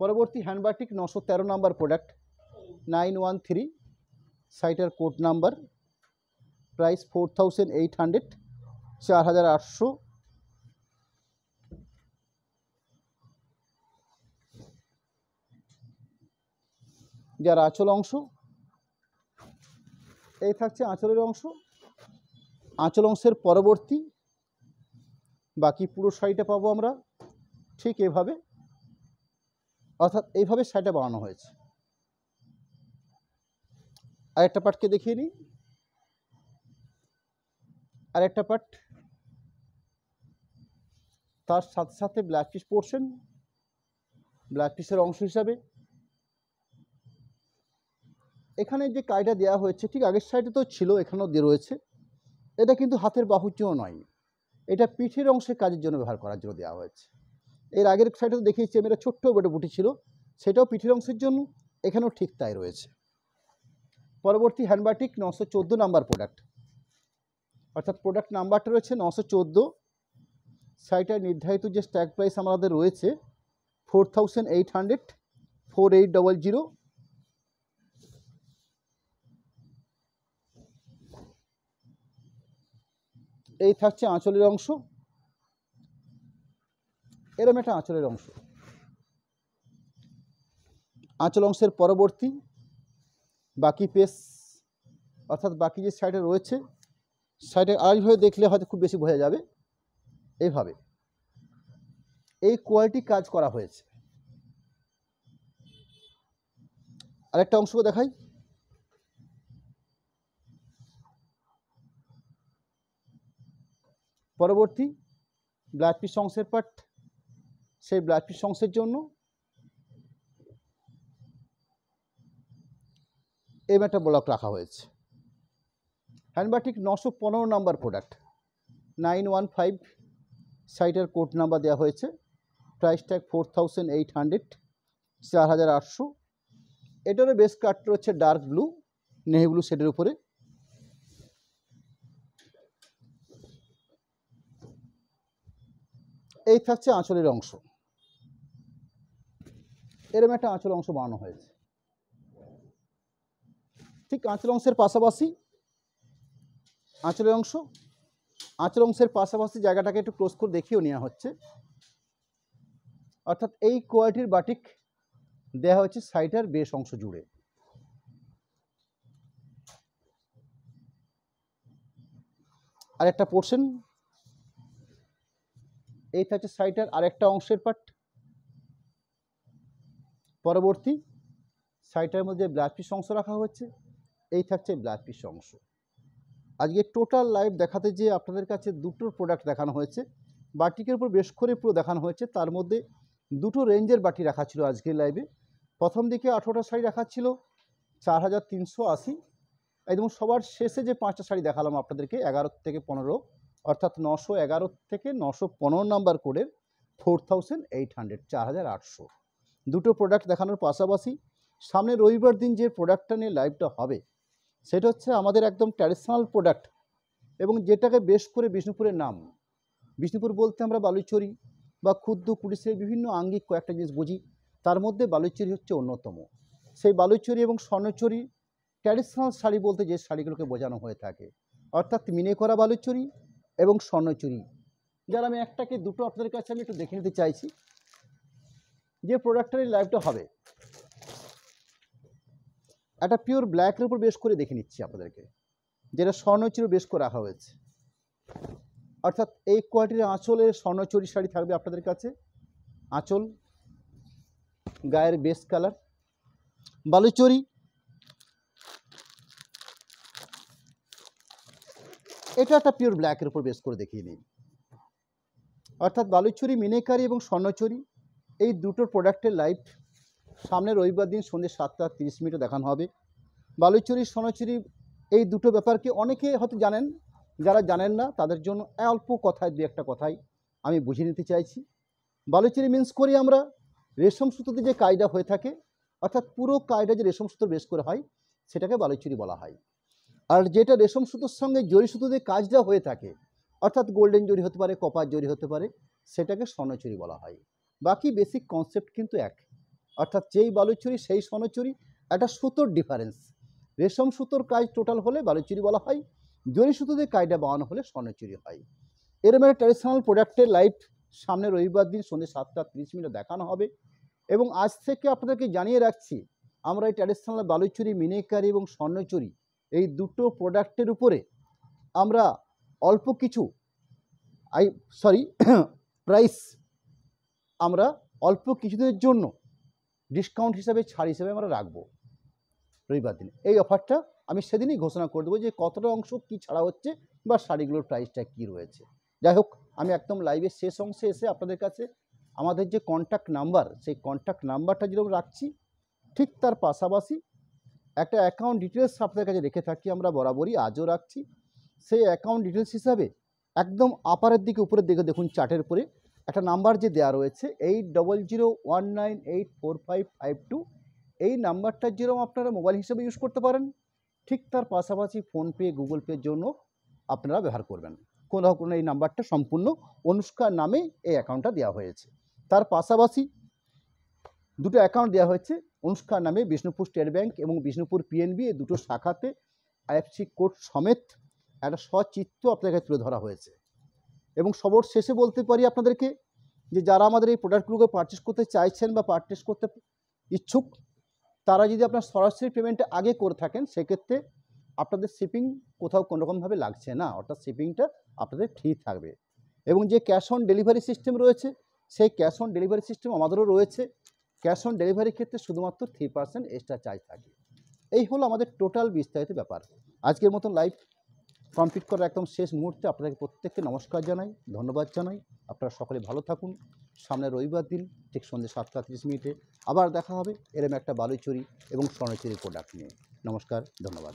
পরবর্তী হ্যান্ডবাটিক 913 নাম্বার প্রোডাক্ট 913, শাড়িটার কোড নাম্বার, প্রাইস 4800, 4800। যার আঁচল অংশ এই থাকছে আঁচলের অংশ। আঁচল অংশের পরবর্তী বাকি পুরো শাড়িটা পাবো আমরা ঠিক এভাবে, অর্থাৎ এইভাবে শাড়িটা বানানো হয়েছে। আরেকটা পার্টকে দেখিয়ে নিই। আরেকটা পার্ট তার সাথে সাথে ব্লাউজ পিস পোর্শন, ব্লাউজ পিসের অংশ হিসাবে এখানে যে কাজটা দেওয়া হয়েছে ঠিক আগের সাইডে তো ছিল, এখানেও দিয়ে রয়েছে। এটা কিন্তু হাতের বাহুর জন্য নয়, এটা পিঠের অংশের কাজের জন্য ব্যবহার করার জন্য দেওয়া হয়েছে। এর আগের সাইডে তো দেখিয়েছি আমি, এটা ছোট্ট একটা বুটি ছিল, সেটাও পিঠের অংশের জন্য, এখানেও ঠিক তাই রয়েছে। পরবর্তী হ্যান্ডবাটিক 914 নাম্বার প্রোডাক্ট, অর্থাৎ প্রোডাক্ট নাম্বারটা রয়েছে 914। শাড়িটার নির্ধারিত যে স্ট্যাক প্রাইস আমাদের রয়েছে 4800, 4800। এই থাকছে আঁচলের অংশ, এরম একটা আঁচলের অংশ। আঁচল অংশের পরবর্তী বাকি পেস, অর্থাৎ বাকি যে সাইডে রয়েছে, সাইডে আরেকভাবে দেখলে হয়তো খুব বেশি বোঝা যাবে। এইভাবে এই কোয়ালিটি কাজ করা হয়েছে। আরেকটা অংশ দেখাই। পরবর্তী ব্লাউজ পিস অংশের পার্ট, সেই ব্লাউজ পিস অংশের জন্য এই একটা ব্লক রাখা হয়েছে। হ্যান্ডবাটিক 915 নাম্বার প্রোডাক্ট 915, সাইটের কোড নাম্বার দেওয়া হয়েছে, প্রাইস ট্যাগ 4800, 4800। এটারও বেস কাটটা হচ্ছে ডার্ক ব্লু, নেভি ব্লু শেডের উপরে। এই থাকছে আঁচলের অংশ, এরম একটা আঁচল অংশ বানানো হয়েছে। ঠিক আঁচল অংশের পাশাপাশি আঁচলের অংশ, আঁচল অংশের পাশাপাশি জায়গাটাকে একটু ক্লোজ করে দেখিয়েও নেওয়া হচ্ছে। অর্থাৎ এই কোয়ালিটির বাটিক দেওয়া হচ্ছে সাইটার বেশ অংশ জুড়ে। আর একটা পোর্শন, এই থাকছে সাইটার আরেকটা অংশের পার্ট। পরবর্তী সাইটার মধ্যে ব্লাউজ পিস অংশ রাখা হচ্ছে, এই থাকছে ব্লাউজ পিস অংশ। আজকে টোটাল লাইভ দেখাতে যে আপনাদের কাছে দুটো প্রোডাক্ট দেখানো হয়েছে, বাটিকের উপর বেশ করে পুরো দেখানো হয়েছে। তার মধ্যে দুটো রেঞ্জের বাটি রাখা ছিল আজকের লাইভে। প্রথম দিকে 18টা শাড়ি রাখা ছিল 4380, একদম সবার শেষে যে 5টা শাড়ি দেখালাম আপনাদেরকে 11 থেকে 15, অর্থাৎ 911 থেকে 915 নাম্বার কোডের 4800, 4800। দুটো প্রোডাক্ট দেখানোর পাশাপাশি সামনে রবিবার দিন যে প্রোডাক্টটা নিয়ে লাইভটা হবে সেটা হচ্ছে আমাদের একদম ট্র্যাডিশনাল প্রোডাক্ট, এবং যেটাকে বেশ করে বিষ্ণুপুরের নাম। বিষ্ণুপুর বলতে আমরা বালুচরি বা ক্ষুদ্র কুটিরের বিভিন্ন আঙ্গিক কয়েকটা জিনিস বুঝি, তার মধ্যে বালুচরি হচ্ছে অন্যতম। সেই বালুচরি এবং স্বর্ণচরি ট্র্যাডিশনাল শাড়ি বলতে যে শাড়িগুলোকে বোঝানো হয়ে থাকে, অর্থাৎ মিনে করা বালুচরি এবং স্বর্ণচরি। যার আমি একটাকে দুটো আপনাদের কাছে আমি একটু দেখে নিতে চাইছি। যে প্রোডাক্টের এই লাইভটা হবে একটা পিওর ব্ল্যাকের উপর বেশ করে দেখে নিচ্ছি আপনাদেরকে, যেটা স্বর্ণচুরি বেশ করে রাখা হয়েছে। অর্থাৎ এই কোয়ালিটির আঁচলের স্বর্ণচুরি শাড়ি থাকবে আপনাদের কাছে। আঁচল, গায়ের বেস কালার বালুচরি, এটা একটা পিওর ব্ল্যাকের উপর বেশ করে দেখিয়ে নিই। অর্থাৎ বালুচরি মিনেকারি এবং স্বর্ণচুরি এই দুটোর প্রোডাক্টের লাইভ সামনের রবিবার দিন সন্ধ্যে 7:30 দেখানো হবে। বালুচরি স্বর্ণচুরি এই দুটো ব্যাপারকে অনেকে হয়তো জানেন, যারা জানেন না তাদের জন্য অল্প কথায় দু একটা কথাই আমি বুঝিয়ে নিতে চাইছি। বালুচরি মিন্স করি আমরা রেশম সুতোতে যে কাজটা হয়ে থাকে, অর্থাৎ পুরো কাজটা যে রেশম সুতোর বেশ করে হয় সেটাকে বালুচরি বলা হয়। আর যেটা রেশম সুতোর সঙ্গে জরি সুতো দিয়ে কাজটা হয়ে থাকে, অর্থাৎ গোল্ডেন জরি হতে পারে, কপার জরি হতে পারে, সেটাকে স্বর্ণচুরি বলা হয়। বাকি বেসিক কনসেপ্ট কিন্তু এক, অর্থাৎ যেই বালুচরি সেই স্বর্ণচুরি, একটা সুতোর ডিফারেন্স। রেশম সুতোর কাজ টোটাল হলে বালুচুরি বলা হয়, জরি সুতো দিয়ে কাজটা বানানো হলে স্বর্ণচুরি হয়। এরকম একটা ট্র্যাডিশনাল প্রোডাক্টের লাইভ সামনে রবিবার দিন সন্ধ্যে 7:30 দেখানো হবে। এবং আজ থেকে আপনাদেরকে জানিয়ে রাখছি, আমরা এই ট্র্যাডিশনাল বালুচুরি, মিনেকারি এবং স্বর্ণচুরি এই দুটো প্রোডাক্টের উপরে আমরা অল্প কিছু প্রাইস আমরা অল্প কিছুদিনের জন্য ডিসকাউন্ট হিসাবে, ছাড় হিসাবে আমরা রাখবো রবিবার দিন। এই অফারটা আমি সেদিনই ঘোষণা করে দেবো যে কতটা অংশ কী ছাড়া হচ্ছে বা শাড়িগুলোর প্রাইসটা কী রয়েছে। যাই হোক, আমি একদম লাইভের শেষ অংশে এসে আপনাদের কাছে আমাদের যে কন্ট্যাক্ট নাম্বার, সেই কন্ট্যাক্ট নাম্বারটা যেরকম রাখছি, ঠিক তার পাশাপাশি একটা অ্যাকাউন্ট ডিটেলস আপনাদের কাছে রেখে থাকি আমরা বরাবরই, আজও রাখছি। সেই অ্যাকাউন্ট ডিটেলস হিসাবে একদম আপারের দিকে উপরের দিকে দেখুন চার্টের উপরে একটা নাম্বার যে দেওয়া রয়েছে 8001984552, এই নাম্বারটা যেরকম আপনারা মোবাইল হিসেবে ইউজ করতে পারেন, ঠিক তার পাশাপাশি ফোনপে, গুগল পের জন্য আপনারা ব্যবহার করবেন। কোনো এই নাম্বারটা সম্পূর্ণ অনুষ্কার নামে এই অ্যাকাউন্টটা দেওয়া হয়েছে। তার পাশাপাশি দুটো অ্যাকাউন্ট দেওয়া হয়েছে অনুষ্কার নামে, বিষ্ণুপুর স্টেট ব্যাংক এবং বিষ্ণুপুর পিএনবি, এই দুটো শাখাতে আইএফসি কোড সমেত একটা সচিত্র আপনাদের কাছে তুলে ধরা হয়েছে। এবং সবর শেষে বলতে পারি আপনাদেরকে যে যারা আমাদের এই প্রোডাক্টগুলোকে পারচেস করতে চাইছেন বা পারচেস করতে ইচ্ছুক, তারা যদি আপনার সরাসরি পেমেন্টটা আগে করে থাকেন, সেক্ষেত্রে আপনাদের শিপিং কোথাও কোনোরকমভাবে লাগছে না, অর্থাৎ শিপিংটা আপনাদের ফ্রি থাকবে। এবং যে ক্যাশ অন ডেলিভারি সিস্টেম রয়েছে, সেই ক্যাশ অন ডেলিভারি সিস্টেম আমাদেরও রয়েছে। ক্যাশ অন ডেলিভারির ক্ষেত্রে শুধুমাত্র 3% এক্সট্রা চার্জ থাকে। এই হলো আমাদের টোটাল বিস্তারিত ব্যাপার। আজকের মতন লাইভ কমপ্লিট করার একদম শেষ মুহূর্তে আপনাদের প্রত্যেককে নমস্কার জানাই, ধন্যবাদ জানাই। আপনারা সকলে ভালো থাকুন। সামনে রবিবার দিন ঠিক সন্ধ্যে 7:30 আবার দেখা হবে এরকম একটা বালুচরি এবং স্বর্ণচুরি প্রোডাক্ট নিয়ে। নমস্কার, ধন্যবাদ।